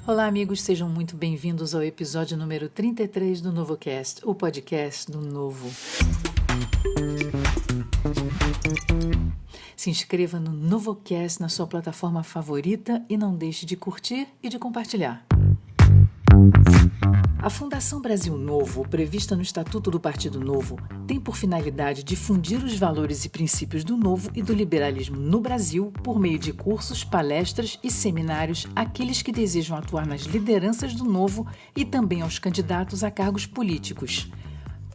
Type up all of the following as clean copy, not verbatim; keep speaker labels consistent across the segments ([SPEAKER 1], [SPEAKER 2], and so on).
[SPEAKER 1] Olá, amigos, sejam muito bem-vindos ao episódio número 33 do NovoCast, o podcast do Novo. Se inscreva no NovoCast na sua plataforma favorita e não deixe de curtir e de compartilhar. A Fundação Brasil Novo, prevista no Estatuto do Partido Novo, tem por finalidade difundir os valores e princípios do Novo e do liberalismo no Brasil por meio de cursos, palestras e seminários àqueles que desejam atuar nas lideranças do Novo e também aos candidatos a cargos políticos.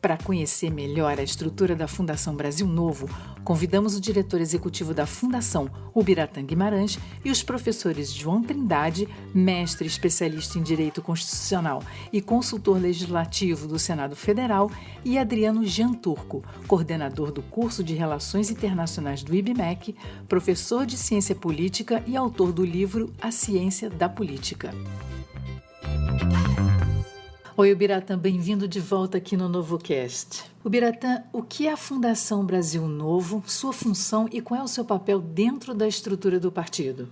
[SPEAKER 1] Para conhecer melhor a estrutura da Fundação Brasil Novo, convidamos o diretor executivo da Fundação, Ubiratã Guimarães, e os professores João Trindade, mestre especialista em Direito Constitucional e consultor legislativo do Senado Federal, e Adriano Jean Turco, coordenador do curso de Relações Internacionais do IBMEC, professor de Ciência Política e autor do livro A Ciência da Política. Oi, Ubiratã, bem-vindo de volta aqui no NovoCast. Ubiratã, o que é a Fundação Brasil Novo, sua função e qual é o seu papel dentro da estrutura do partido?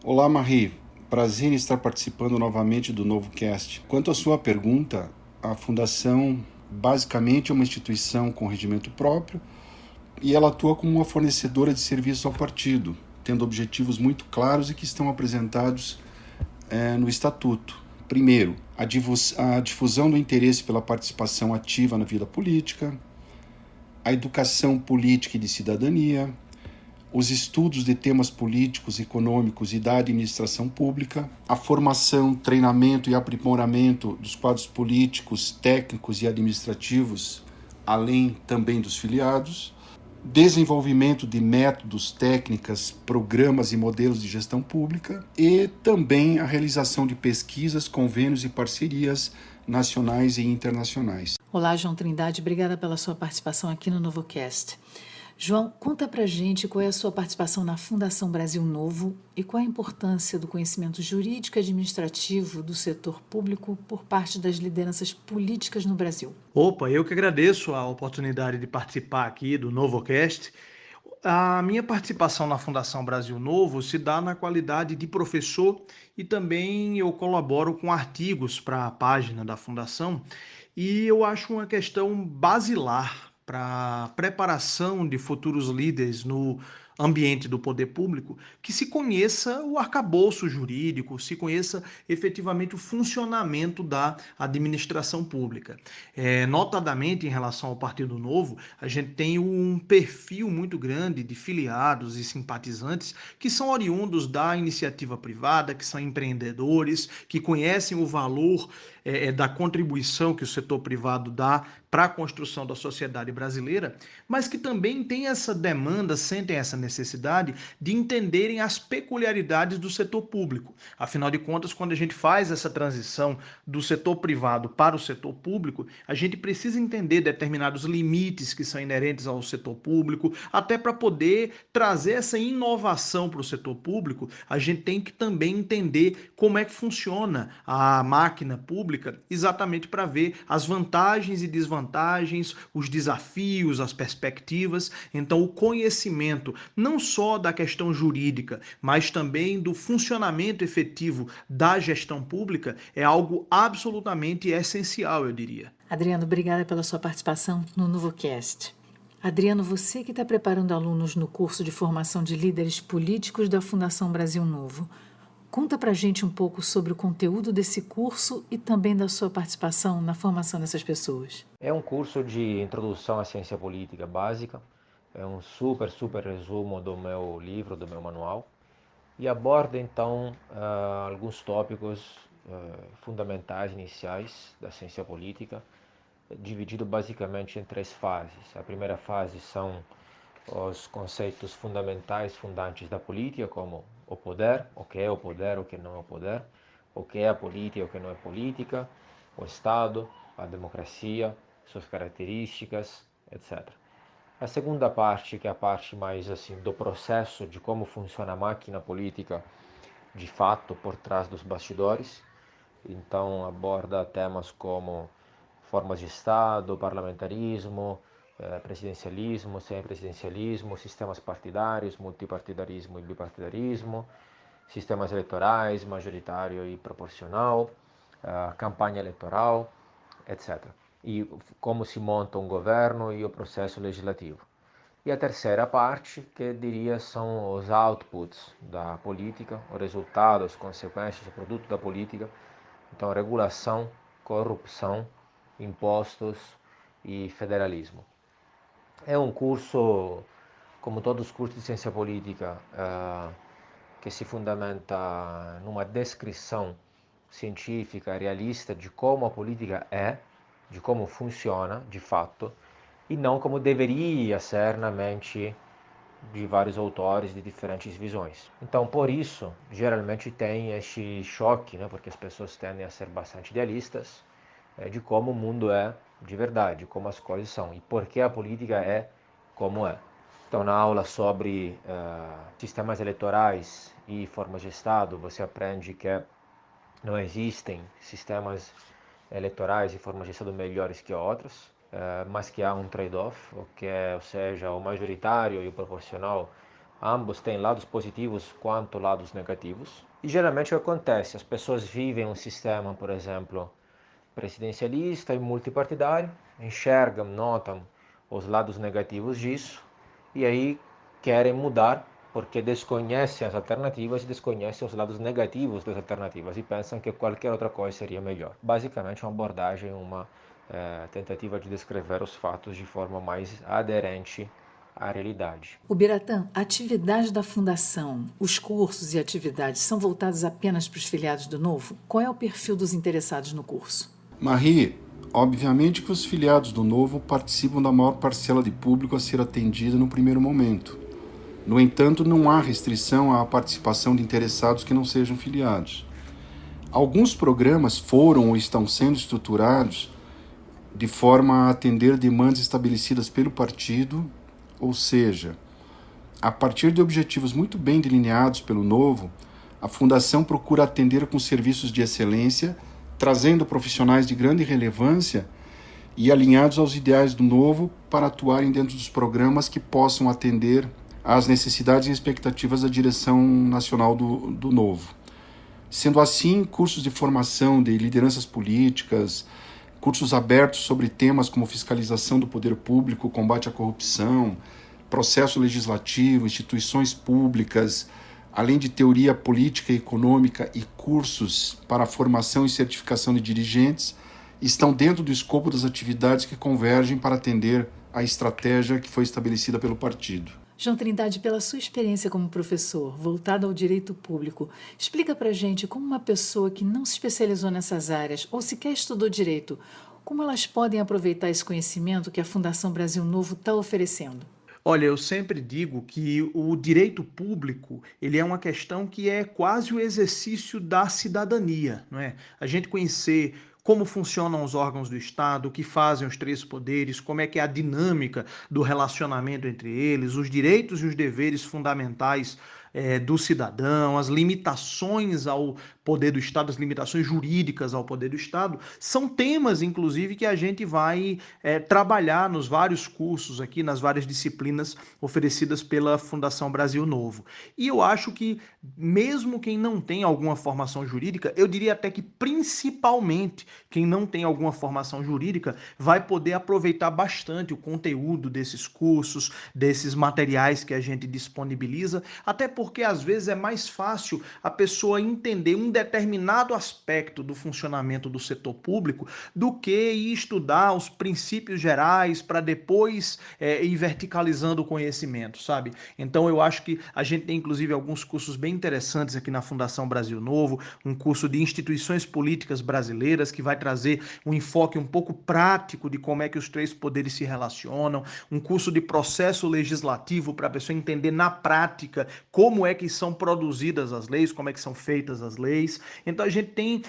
[SPEAKER 2] Olá, Marie. Prazer em estar participando novamente do NovoCast. Quanto à sua pergunta, a Fundação basicamente é uma instituição com regimento próprio e ela atua como uma fornecedora de serviços ao partido, tendo objetivos muito claros e que estão apresentados no Estatuto. Primeiro, a difusão do interesse pela participação ativa na vida política, a educação política e de cidadania, os estudos de temas políticos, econômicos e da administração pública, a formação, treinamento e aprimoramento dos quadros políticos, técnicos e administrativos, além também dos filiados, desenvolvimento de métodos, técnicas, programas e modelos de gestão pública e também a realização de pesquisas, convênios e parcerias nacionais e internacionais.
[SPEAKER 1] Olá, João Trindade, obrigada pela sua participação aqui no NovoCast. João, conta pra gente qual é a sua participação na Fundação Brasil Novo e qual a importância do conhecimento jurídico e administrativo do setor público por parte das lideranças políticas no Brasil.
[SPEAKER 3] Opa, eu que agradeço a oportunidade de participar aqui do NovoCast. A minha participação na Fundação Brasil Novo se dá na qualidade de professor e também eu colaboro com artigos para a página da Fundação e eu acho uma questão basilar para a preparação de futuros líderes no ambiente do poder público, que se conheça o arcabouço jurídico, se conheça efetivamente o funcionamento da administração pública. Notadamente, em relação ao Partido Novo, a gente tem um perfil muito grande de filiados e simpatizantes que são oriundos da iniciativa privada, que são empreendedores, que conhecem o valor da contribuição que o setor privado dá para a construção da sociedade brasileira, mas que também têm essa demanda, sentem essa necessidade de entenderem as peculiaridades do setor público. Afinal de contas, quando a gente faz essa transição do setor privado para o setor público, a gente precisa entender determinados limites que são inerentes ao setor público, até para poder trazer essa inovação para o setor público, a gente tem que também entender como é que funciona a máquina pública, exatamente para ver as vantagens e desvantagens, os desafios, as perspectivas. Então, o conhecimento não só da questão jurídica, mas também do funcionamento efetivo da gestão pública é algo absolutamente essencial, eu diria.
[SPEAKER 1] Adriano, obrigada pela sua participação no NovoCast. Adriano, você que está preparando alunos no curso de formação de líderes políticos da Fundação Brasil Novo, conta pra gente um pouco sobre o conteúdo desse curso e também da sua participação na formação dessas pessoas.
[SPEAKER 4] É um curso de introdução à ciência política básica, é um super resumo do meu livro, do meu manual, e aborda então alguns tópicos fundamentais iniciais da ciência política, dividido basicamente em 3 fases. A primeira fase são os conceitos fundamentais, fundantes da política, como o poder, o que é o poder, o que não é o poder, o que é a política, o que não é política, o Estado, a democracia, suas características, etc. A segunda parte, que é a parte mais assim do processo de como funciona a máquina política, de fato, por trás dos bastidores, então aborda temas como formas de Estado, parlamentarismo, presidencialismo, semipresidencialismo, sistemas partidários, multipartidarismo e bipartidarismo, sistemas eleitorais, majoritário e proporcional, campanha eleitoral, etc. E como se monta um governo e o processo legislativo. E a terceira parte, que diria são os outputs da política, os resultados, as consequências, o produto da política. Então, regulação, corrupção, impostos e federalismo. É um curso, como todos os cursos de ciência política, que se fundamenta numa descrição científica, realista de como a política é, de como funciona de fato, e não como deveria ser na mente de vários autores de diferentes visões. Então, por isso, geralmente tem este choque, né, porque as pessoas tendem a ser bastante idealistas, de como o mundo é de verdade, como as coisas são e por que a política é como é. Então, na aula sobre sistemas eleitorais e formas de Estado, você aprende que não existem sistemas eleitorais e formas de Estado melhores que outros, mas que há um trade-off, ou seja, o majoritário e o proporcional, ambos têm lados positivos quanto lados negativos. E geralmente o que acontece? As pessoas vivem um sistema, por exemplo, presidencialista e multipartidário, enxergam, notam os lados negativos disso, e aí querem mudar porque desconhecem as alternativas e desconhecem os lados negativos das alternativas e pensam que qualquer outra coisa seria melhor. Basicamente, uma abordagem, uma tentativa de descrever os fatos de forma mais aderente à realidade.
[SPEAKER 1] O Biratã, a atividade da Fundação, os cursos e atividades são voltados apenas para os filiados do Novo? Qual é o perfil dos interessados no curso?
[SPEAKER 2] Marie, obviamente que os filiados do Novo participam da maior parcela de público a ser atendida no primeiro momento. No entanto, não há restrição à participação de interessados que não sejam filiados. Alguns programas foram ou estão sendo estruturados de forma a atender demandas estabelecidas pelo partido, ou seja, a partir de objetivos muito bem delineados pelo Novo, a Fundação procura atender com serviços de excelência, trazendo profissionais de grande relevância e alinhados aos ideais do Novo para atuarem dentro dos programas que possam atender às necessidades e expectativas da direção nacional do Novo. Sendo assim, cursos de formação de lideranças políticas, cursos abertos sobre temas como fiscalização do poder público, combate à corrupção, processo legislativo, instituições públicas, além de teoria política e econômica e cursos para a formação e certificação de dirigentes, estão dentro do escopo das atividades que convergem para atender à estratégia que foi estabelecida pelo partido.
[SPEAKER 1] João Trindade, pela sua experiência como professor, voltado ao direito público, explica pra gente como uma pessoa que não se especializou nessas áreas ou sequer estudou direito, como elas podem aproveitar esse conhecimento que a Fundação Brasil Novo está oferecendo.
[SPEAKER 3] Olha, eu sempre digo que o direito público, ele é uma questão que é quase o exercício da cidadania, não é? A gente conhecer como funcionam os órgãos do Estado, o que fazem os três poderes, como é que é a dinâmica do relacionamento entre eles, os direitos e os deveres fundamentais do cidadão, as limitações ao poder do Estado, as limitações jurídicas ao poder do Estado, são temas, inclusive, que a gente vai trabalhar nos vários cursos aqui, nas várias disciplinas oferecidas pela Fundação Brasil Novo. E eu acho que, mesmo quem não tem alguma formação jurídica, eu diria até que principalmente quem não tem alguma formação jurídica vai poder aproveitar bastante o conteúdo desses cursos, desses materiais que a gente disponibiliza, até porque às vezes é mais fácil a pessoa entender um determinado aspecto do funcionamento do setor público do que ir estudar os princípios gerais para depois ir verticalizando o conhecimento, sabe? Então eu acho que a gente tem inclusive alguns cursos bem interessantes aqui na Fundação Brasil Novo, um curso de instituições políticas brasileiras que vai trazer um enfoque um pouco prático de como é que os três poderes se relacionam, um curso de processo legislativo para a pessoa entender na prática como é que são produzidas as leis, como é que são feitas as leis. Então a gente tem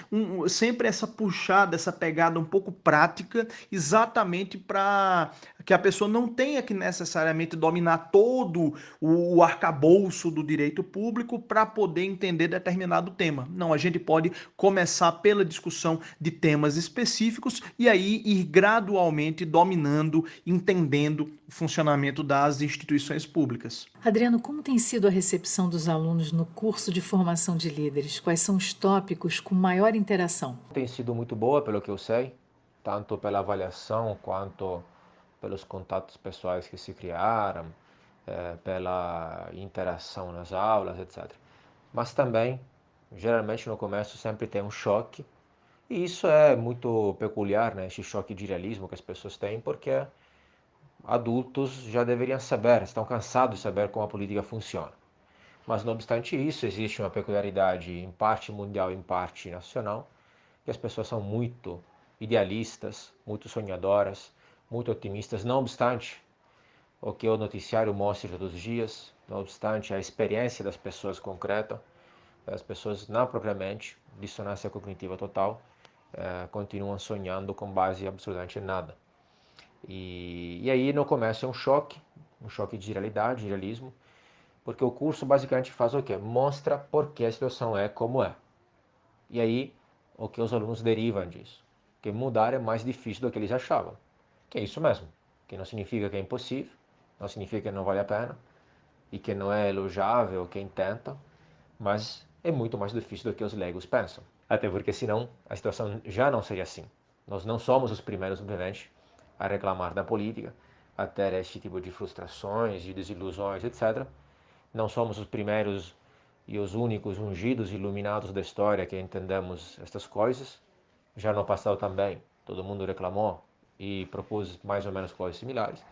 [SPEAKER 3] sempre essa puxada, essa pegada um pouco prática, exatamente para que a pessoa não tenha que necessariamente dominar todo o arcabouço do direito público para poder entender determinado tema. Não, a gente pode começar pela discussão de temas específicos e aí ir gradualmente dominando, entendendo o funcionamento das instituições públicas.
[SPEAKER 1] Adriano, como tem sido a recepção dos alunos no curso de formação de líderes? Quais são os tópicos com maior interação?
[SPEAKER 4] Tem sido muito boa, pelo que eu sei, tanto pela avaliação quanto pelos contatos pessoais que se criaram, pela interação nas aulas, etc. Mas também, geralmente no começo sempre tem um choque, e isso é muito peculiar, né? Esse choque de realismo que as pessoas têm, porque adultos já deveriam saber, estão cansados de saber como a política funciona. Mas não obstante isso, existe uma peculiaridade em parte mundial e em parte nacional, que as pessoas são muito idealistas, muito sonhadoras, muito otimistas, não obstante o que o noticiário mostra todos os dias, não obstante a experiência das pessoas concreta, as pessoas não propriamente, dissonância cognitiva total, continuam sonhando com base absolutamente em nada. E aí no começo é um choque de realidade, de realismo, porque o curso basicamente faz o quê? Mostra por que a situação é como é. E aí o que os alunos derivam disso? Que mudar é mais difícil do que eles achavam. Que é isso mesmo. Que não significa que é impossível, não significa que não vale a pena, e que não é elogiável quem tenta, mas é muito mais difícil do que os leigos pensam. Até porque senão a situação já não seria assim. Nós não somos os primeiros, obviamente, a reclamar da política, a ter este tipo de frustrações, de desilusões, etc. Não somos os primeiros e os únicos ungidos e iluminados da história que entendemos estas coisas. Já no passado também, todo mundo reclamou e propôs mais ou menos coisas similares.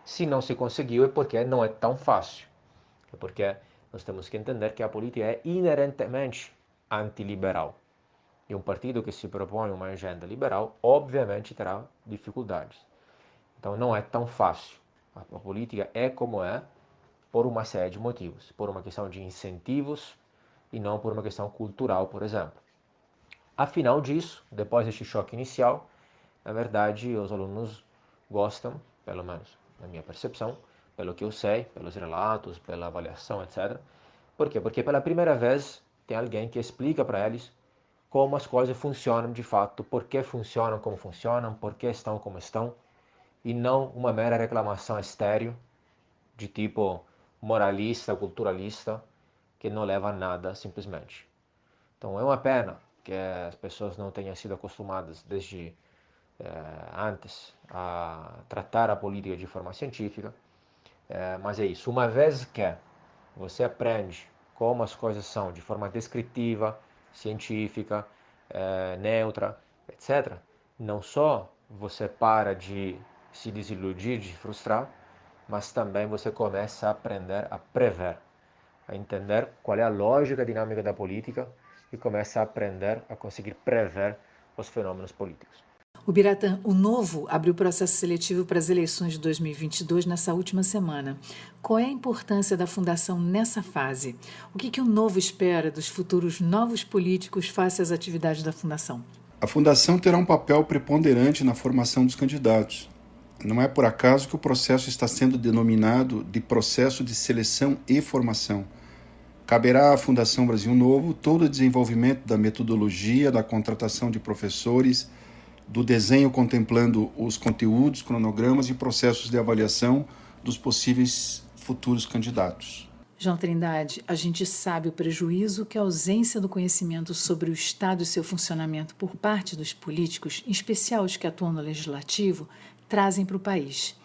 [SPEAKER 4] Se não se conseguiu é porque não é tão fácil. É porque nós temos que entender que a política é inerentemente antiliberal. E um partido que se propõe uma agenda liberal, obviamente terá dificuldades. Então não é tão fácil. A política é como é por uma série de motivos. Por uma questão de incentivos e não por uma questão cultural, por exemplo. Afinal disso, depois deste choque inicial, na verdade, os alunos gostam, pelo menos na minha percepção, pelo que eu sei, pelos relatos, pela avaliação, etc. Por quê? Porque pela primeira vez tem alguém que explica para eles como as coisas funcionam de fato, por que funcionam como funcionam, por que estão como estão, e não uma mera reclamação estéril de tipo moralista, culturalista, que não leva a nada simplesmente. Então é uma pena que as pessoas não tenham sido acostumadas desde antes a tratar a política de forma científica, mas é isso. Uma vez que você aprende como as coisas são de forma descritiva, científica, neutra, etc., não só você para de se desiludir, de frustrar, mas também você começa a aprender a prever, a entender qual é a lógica dinâmica da política e começa a aprender a conseguir prever os fenômenos políticos.
[SPEAKER 1] O Biratã, o Novo abriu o processo seletivo para as eleições de 2022 nessa última semana. Qual é a importância da Fundação nessa fase? O que o Novo espera dos futuros novos políticos face às atividades da Fundação?
[SPEAKER 2] A Fundação terá um papel preponderante na formação dos candidatos. Não é por acaso que o processo está sendo denominado de processo de seleção e formação. Caberá à Fundação Brasil Novo todo o desenvolvimento da metodologia, da contratação de professores, do desenho contemplando os conteúdos, cronogramas e processos de avaliação dos possíveis futuros candidatos.
[SPEAKER 1] João Trindade, a gente sabe o prejuízo que a ausência do conhecimento sobre o Estado e seu funcionamento por parte dos políticos, em especial os que atuam no Legislativo, trazem para o país.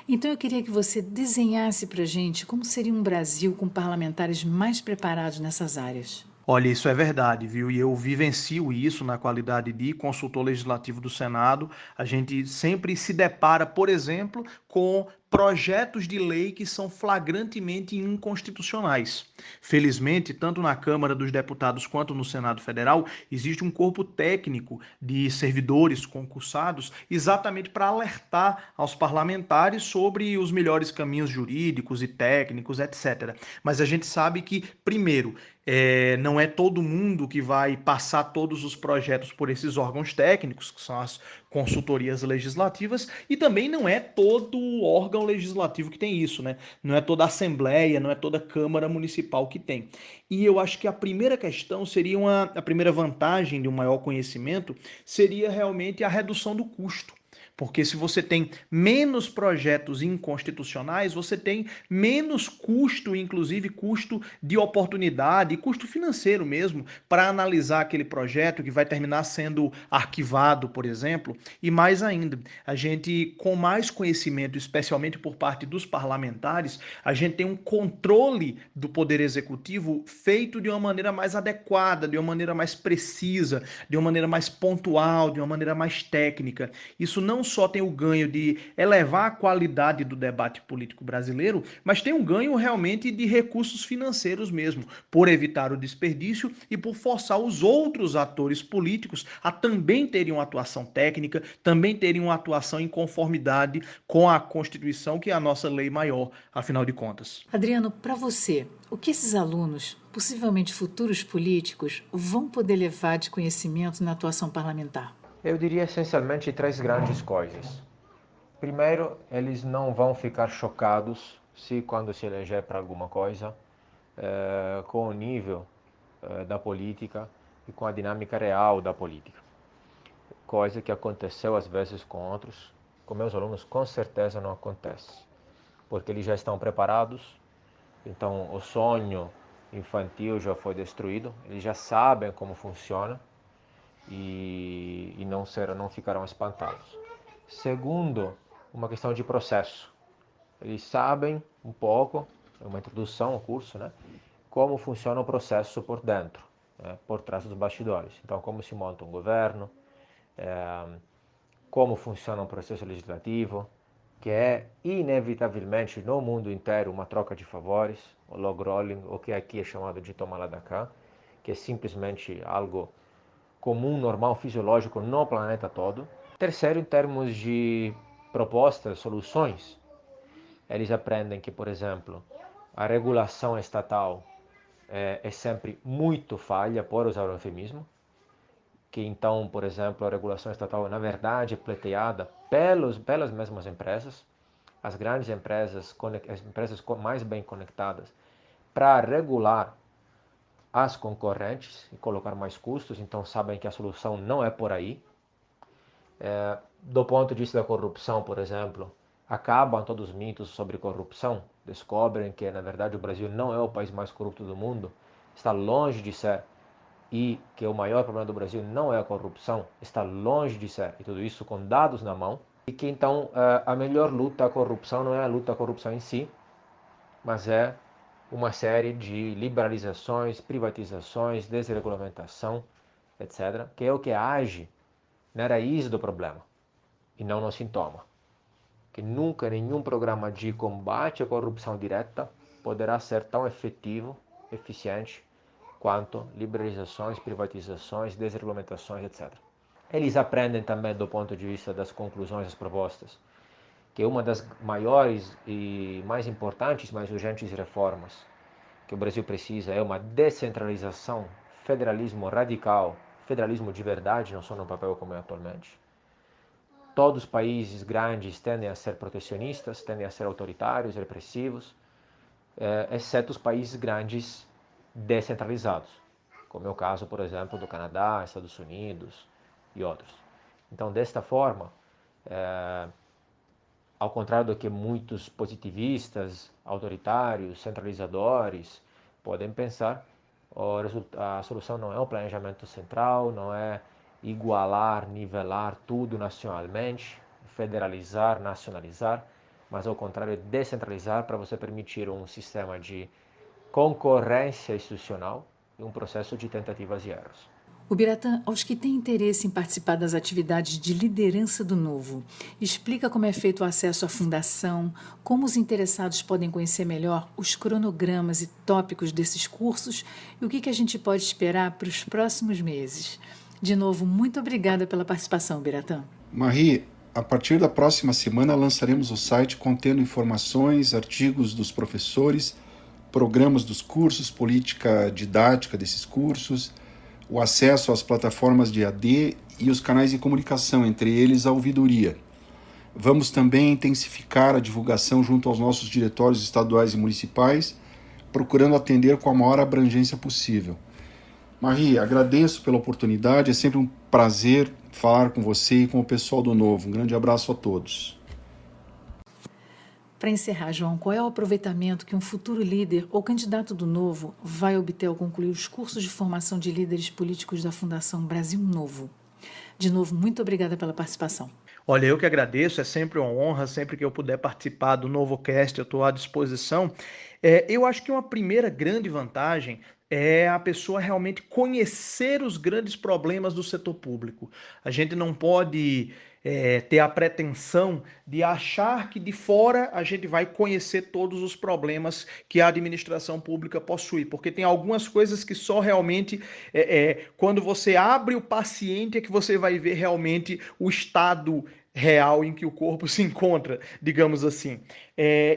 [SPEAKER 1] Então eu queria que você desenhasse para a gente como seria um Brasil com parlamentares mais preparados nessas áreas.
[SPEAKER 3] Olha, isso é verdade, viu? E eu vivencio isso na qualidade de consultor legislativo do Senado. A gente sempre se depara, por exemplo, com projetos de lei que são flagrantemente inconstitucionais. Felizmente, tanto na Câmara dos Deputados quanto no Senado Federal, existe um corpo técnico de servidores concursados exatamente para alertar aos parlamentares sobre os melhores caminhos jurídicos e técnicos, etc. Mas a gente sabe que, primeiro, não é todo mundo que vai passar todos os projetos por esses órgãos técnicos, que são as consultorias legislativas, e também não é todo órgão legislativo que tem isso, né? Não é toda assembleia, não é toda Câmara Municipal que tem. E eu acho que a primeira questão seria a primeira vantagem de um maior conhecimento seria realmente a redução do custo. Porque se você tem menos projetos inconstitucionais, você tem menos custo, inclusive custo de oportunidade, custo financeiro mesmo, para analisar aquele projeto que vai terminar sendo arquivado, por exemplo. E mais ainda, a gente, com mais conhecimento, especialmente por parte dos parlamentares, a gente tem um controle do Poder Executivo feito de uma maneira mais adequada, de uma maneira mais precisa, de uma maneira mais pontual, de uma maneira mais técnica. Isso não só tem o ganho de elevar a qualidade do debate político brasileiro, mas tem um ganho realmente de recursos financeiros mesmo, por evitar o desperdício e por forçar os outros atores políticos a também terem uma atuação técnica, também terem uma atuação em conformidade com a Constituição, que é a nossa lei maior, afinal de contas.
[SPEAKER 1] Adriano, para você, o que esses alunos, possivelmente futuros políticos, vão poder levar de conhecimento na atuação parlamentar?
[SPEAKER 4] Eu diria essencialmente 3 grandes coisas. Primeiro, eles não vão ficar chocados se quando se eleger para alguma coisa, com o nível da política e com a dinâmica real da política. Coisa que aconteceu às vezes com outros, com meus alunos com certeza não acontece, porque eles já estão preparados, então o sonho infantil já foi destruído, eles já sabem como funciona, e não ficarão espantados. Segundo, uma questão de processo. Eles sabem um pouco, é uma introdução ao curso, né, como funciona o processo por dentro, né, por trás dos bastidores. Então, como se monta um governo, como funciona um processo legislativo, que é inevitavelmente no mundo inteiro uma troca de favores, o log rolling, o que aqui é chamado de toma lá da cá, que é simplesmente algo comum, normal, fisiológico no planeta todo. Terceiro, em termos de propostas, soluções, eles aprendem que, por exemplo, a regulação estatal é sempre muito falha, por usar o eufemismo, que então, por exemplo, a regulação estatal, na verdade, é pleiteada pelas mesmas empresas, as grandes empresas, as empresas mais bem conectadas, para regular as concorrentes e colocar mais custos, então sabem que a solução não é por aí. Do ponto de vista da corrupção, por exemplo, acabam todos os mitos sobre corrupção, descobrem que, na verdade, o Brasil não é o país mais corrupto do mundo, está longe de ser, e que o maior problema do Brasil não é a corrupção, está longe de ser, e tudo isso com dados na mão, e que então a melhor luta à corrupção não é a luta à corrupção em si, mas é uma série de liberalizações, privatizações, desregulamentação, etc., que é o que age na raiz do problema e não no sintoma. Que nunca nenhum programa de combate à corrupção direta poderá ser tão efetivo, eficiente, quanto liberalizações, privatizações, desregulamentações, etc. Eles aprendem também do ponto de vista das conclusões das propostas, que uma das maiores e mais importantes, mais urgentes reformas que o Brasil precisa é uma descentralização, federalismo radical, federalismo de verdade, não só no papel como é atualmente. Todos os países grandes tendem a ser protecionistas, tendem a ser autoritários, repressivos, exceto os países grandes descentralizados, como é o caso, por exemplo, do Canadá, Estados Unidos e outros. Então, desta forma, ao contrário do que muitos positivistas, autoritários, centralizadores podem pensar, a solução não é o planejamento central, não é igualar, nivelar tudo nacionalmente, federalizar, nacionalizar, mas ao contrário, descentralizar para você permitir um sistema de concorrência institucional e um processo de tentativas e erros.
[SPEAKER 1] O Biratã, aos que têm interesse em participar das atividades de liderança do Novo, explica como é feito o acesso à fundação, como os interessados podem conhecer melhor os cronogramas e tópicos desses cursos e o que a gente pode esperar para os próximos meses. De novo, muito obrigada pela participação, Biratã.
[SPEAKER 2] Marie, a partir da próxima semana lançaremos o site contendo informações, artigos dos professores, programas dos cursos, política didática desses cursos, o acesso às plataformas de AD e os canais de comunicação, entre eles a ouvidoria. Vamos também intensificar a divulgação junto aos nossos diretórios estaduais e municipais, procurando atender com a maior abrangência possível. Marie, agradeço pela oportunidade, é sempre um prazer falar com você e com o pessoal do Novo. Um grande abraço a todos.
[SPEAKER 1] Para encerrar, João, qual é o aproveitamento que um futuro líder ou candidato do Novo vai obter ao concluir os cursos de formação de líderes políticos da Fundação Brasil Novo? De novo, muito obrigada pela participação.
[SPEAKER 3] Olha, eu que agradeço, é sempre uma honra, sempre que eu puder participar do NovoCast, eu estou à disposição. Eu acho que uma primeira grande vantagem é a pessoa realmente conhecer os grandes problemas do setor público. A gente não pode ter a pretensão de achar que de fora a gente vai conhecer todos os problemas que a administração pública possui, porque tem algumas coisas que só realmente quando você abre o paciente é que você vai ver realmente o estado real em que o corpo se encontra, digamos assim.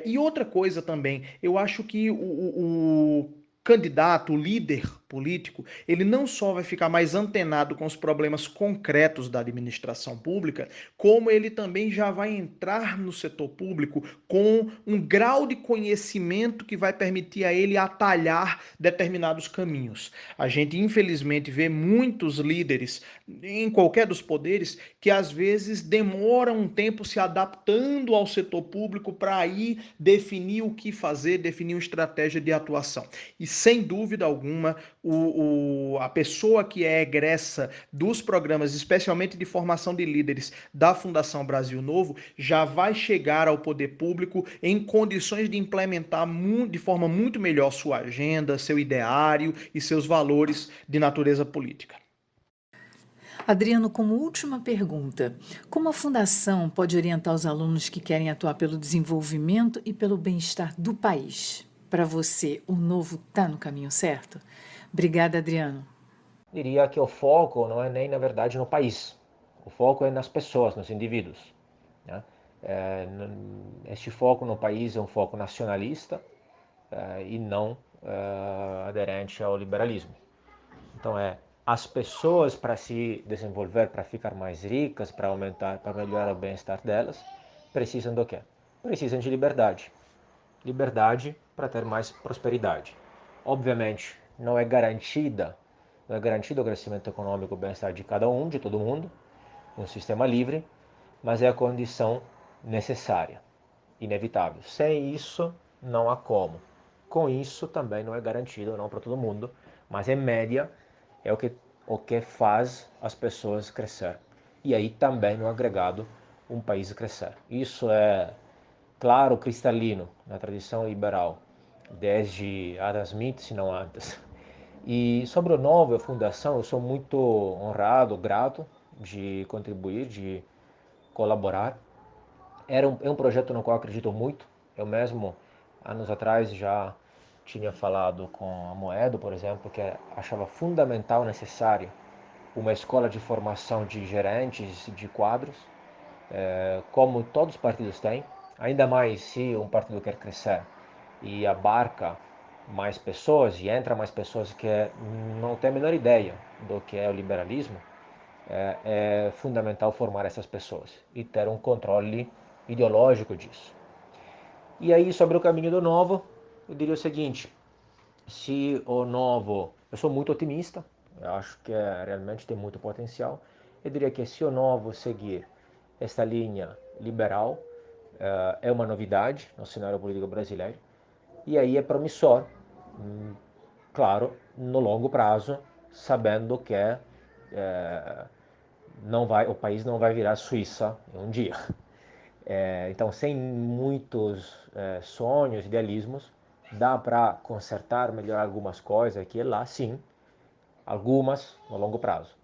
[SPEAKER 3] E outra coisa também, eu acho que o candidato, o líder político, ele não só vai ficar mais antenado com os problemas concretos da administração pública, como ele também já vai entrar no setor público com um grau de conhecimento que vai permitir a ele atalhar determinados caminhos. A gente, infelizmente, vê muitos líderes em qualquer dos poderes que às vezes demoram um tempo se adaptando ao setor público para aí definir o que fazer, definir uma estratégia de atuação. E sem dúvida alguma, a pessoa que é egressa dos programas, especialmente de formação de líderes da Fundação Brasil Novo, já vai chegar ao poder público em condições de implementar de forma muito melhor sua agenda, seu ideário e seus valores de natureza política.
[SPEAKER 1] Adriano, como última pergunta, como a Fundação pode orientar os alunos que querem atuar pelo desenvolvimento e pelo bem-estar do país? Para você, o Novo está no caminho certo? Obrigada, Adriano.
[SPEAKER 4] Diria que o foco não é nem, na verdade, no país. O foco é nas pessoas, nos indivíduos, né? Este foco no país é um foco nacionalista e não aderente ao liberalismo. Então, as pessoas, para se desenvolver, para ficar mais ricas, para aumentar, para melhorar o bem-estar delas, precisam do quê? Precisam de liberdade. Liberdade para ter mais prosperidade. Obviamente, não é garantido o crescimento econômico, o bem-estar de cada um, de todo mundo, um sistema livre, mas é a condição necessária, inevitável. Sem isso, não há como. Com isso, também não é garantido, não para todo mundo, mas em média é o que faz as pessoas crescer. E aí também, no agregado, um país crescer. Isso é claro, cristalino, na tradição liberal, desde Adam Smith, se não antes. E sobre o Novo, a Fundação, eu sou muito honrado, grato de contribuir, de colaborar. É um projeto no qual eu acredito muito. Eu mesmo, anos atrás, já tinha falado com a Moedo, por exemplo, que achava fundamental, necessário, uma escola de formação de gerentes, de quadros, como todos os partidos têm, ainda mais se um partido quer crescer e abarca mais pessoas e entra mais pessoas que não têm a menor ideia do que é o liberalismo, é fundamental formar essas pessoas e ter um controle ideológico disso. E aí, sobre o caminho do Novo, eu diria o seguinte: se o Novo, eu sou muito otimista, eu acho que realmente tem muito potencial. Eu diria que se o Novo seguir esta linha liberal, é uma novidade no cenário político brasileiro, e aí é promissor, claro, no longo prazo, sabendo que o país não vai virar Suíça em um dia. Então, sem muitos sonhos, idealismos, dá para consertar, melhorar algumas coisas aqui e lá, sim, algumas no longo prazo.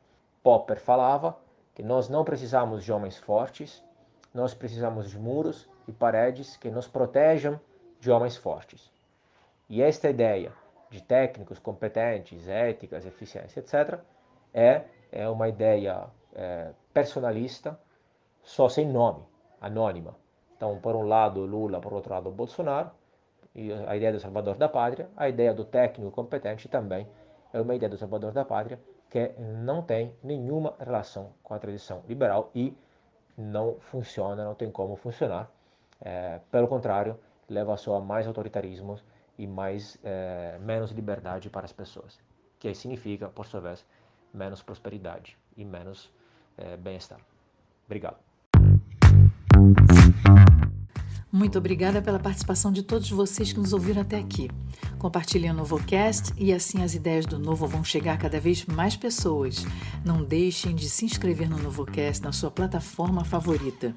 [SPEAKER 4] Popper falava que nós não precisamos de homens fortes, nós precisamos de muros e paredes que nos protejam de homens fortes. E esta ideia de técnicos competentes, éticas, eficiência, etc., é uma ideia personalista, só sem nome, anônima. Então, por um lado, Lula, por outro lado, Bolsonaro, e a ideia do salvador da pátria, a ideia do técnico competente também é uma ideia do salvador da pátria que não tem nenhuma relação com a tradição liberal e não funciona, não tem como funcionar. Pelo contrário, leva só a mais autoritarismo e menos liberdade para as pessoas, que significa, por sua vez, menos prosperidade e menos bem-estar. Obrigado.
[SPEAKER 1] Muito obrigada pela participação de todos vocês que nos ouviram até aqui. Compartilhem o NovoCast e assim as ideias do Novo vão chegar a cada vez mais pessoas. Não deixem de se inscrever no NovoCast na sua plataforma favorita.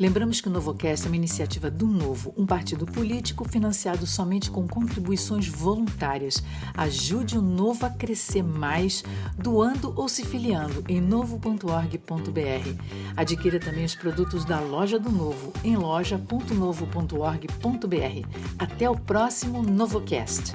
[SPEAKER 1] Lembramos que o NovoCast é uma iniciativa do Novo, um partido político financiado somente com contribuições voluntárias. Ajude o Novo a crescer mais, doando ou se filiando em novo.org.br. Adquira também os produtos da Loja do Novo em loja.novo.org.br. Até o próximo NovoCast.